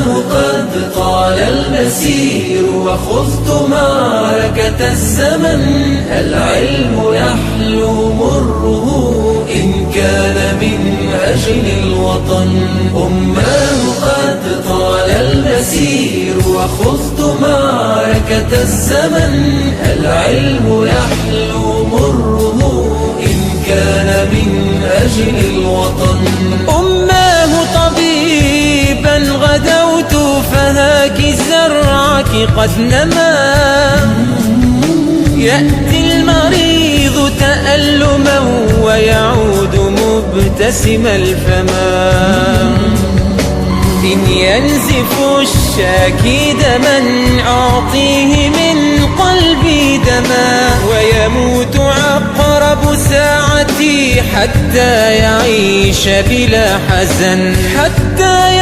أماه قد طال المسير وخضت معركة الزمن. العلم يحلو مره إن كان من أجل الوطن. أماه قد طال المسير وخضت معركة الزمن. العلم يحلو مره إن كان من أجل الوطن. أماه طبيبا غدوت فهاك زرعك قد نما. يأتي المريض تألما ويعود مبتسم الفما. إن ينزف الشاكي دما أعطيه من قلبي دما. ويموت عقرب ساعتي حتى يعيش بلا حزن. حتى